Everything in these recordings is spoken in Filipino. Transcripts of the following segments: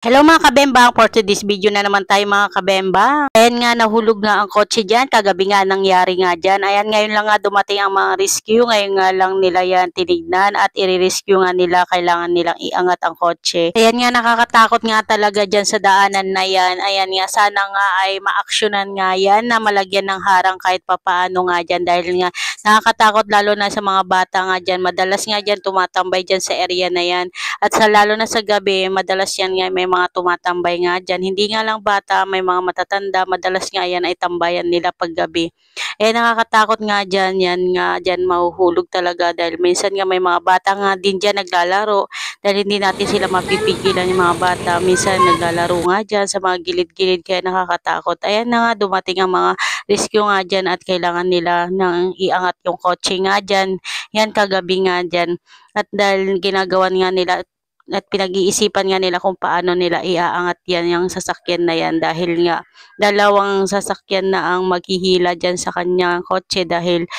Hello mga kabembang, for today's video na naman tayo mga kabembang. Ayan nga, nahulog nga ang kotse dyan, kagabi nga nangyari nga dyan. Ayan, ngayon lang nga dumating ang mga rescue, ngayon nga lang nila yan tinignan at i-rescue nga nila, kailangan nilang iangat ang kotse. Ayan nga, nakakatakot nga talaga dyan sa daanan na yan. Ayan nga, sana nga ay maaksyonan nga yan na malagyan ng harang kahit papaano nga dyan dahil nga nakakatakot lalo na sa mga bata nga dyan. Madalas nga dyan tumatambay dyan sa area na yan. At sa lalo na sa gabi, madalas yan nga may mga tumatambay nga dyan. Hindi nga lang bata, may mga matatanda, madalas nga yan ay tambayan nila pag gabi. Eh nakakatakot nga dyan, yan nga dyan mahuhulog talaga dahil minsan nga may mga bata nga din dyan naglalaro dahil hindi natin sila mapipigilan yung mga bata. Minsan naglalaro nga dyan sa mga gilid-gilid kaya nakakatakot. Ayan na nga, dumating ang mga rescue nga dyan at kailangan nila nang iangat yung kotse nga dyan. Yan kagabi nga dyan. At dahil ginagawan nga nila at pinag-iisipan nga nila kung paano nila iaangat yan yung sasakyan na yan dahil nga dalawang sasakyan na ang maghihila dyan sa kanyang kotse dahil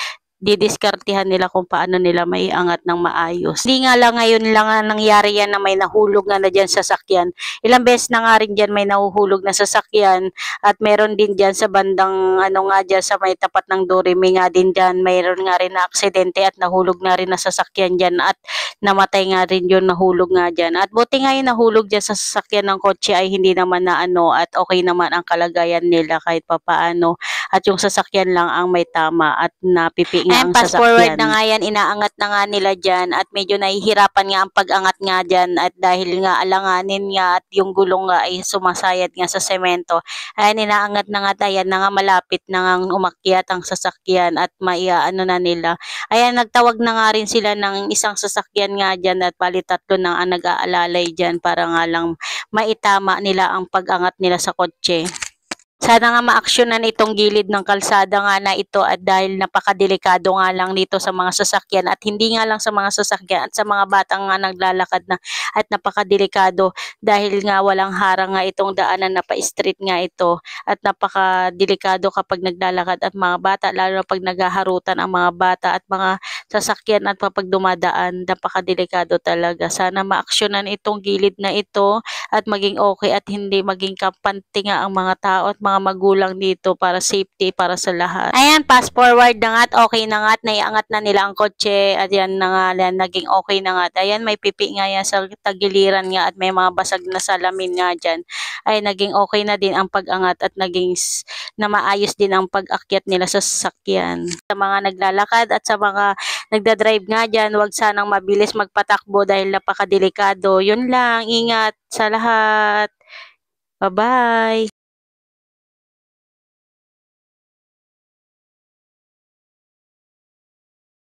didiskartihan nila kung paano nila maiangat ng maayos. Hindi nga lang ngayon lang nga nangyari yan na may nahulog nga na dyan sa sasakyan. Ilang beses na nga rin dyan may nahuhulog na sasakyan at meron din dyan sa bandang ano nga dyan sa may tapat ng Dorime nga din dyan. Mayroon nga rin na aksidente at nahulog na rin na sasakyan dyan at namatay nga rin yun nahulog nga dyan. At buti nga yung nahulog dyan sa sasakyan ng kotse ay hindi naman na ano at okay naman ang kalagayan nila kahit papaano at yung sasakyan lang ang may tama at napipi nga ang Fast sasakyan. forward na nga yan, inaangat na nga nila dyan at medyo nahihirapan nga ang pag-angat nga dyan at dahil nga alanganin nga at yung gulong nga ay sumasayad nga sa semento. Ayan, inaangat na nga, ayan na nga malapit na nga umakyat ang sasakyan at maiaano na nila. Ayan, nagtawag na nga rin sila ng isang sasakyan nga dyan at bali tatlo na ang nag-aalalay dyan para nga lang maitama nila ang pag-angat nila sa kotse. Sana nga maaksyonan itong gilid ng kalsada nga na ito at dahil napakadelikado nga lang dito sa mga sasakyan at hindi nga lang sa mga sasakyan at sa mga batang nga naglalakad na at napakadelikado dahil nga walang harang nga itong daanan na pa-street nga ito at napakadelikado kapag naglalakad at mga bata lalo na pag naghaharutan ang mga bata at mga sasakyan at kapag dumadaan napakadelikado talaga. Sana maaksyonan itong gilid na ito at maging okay at hindi maging kampante nga ang mga tao at mga magulang dito para safety para sa lahat. Ayan, fast forward na nga at okay na nga at naiangat na nila ang kotse at yan na nga yan, naging okay na nga. At ayan, may pipi nga yan sa tagiliran nga at may mga basag na salamin nga dyan. Ay, naging okay na din ang pag-angat at naging na maayos din ang pag-akyat nila sa sasakyan. Sa mga naglalakad at sa mga nagdadrive nga dyan, huwag sanang mabilis magpatakbo dahil napakadelikado. Yun lang, ingat sa lahat. Bye-bye!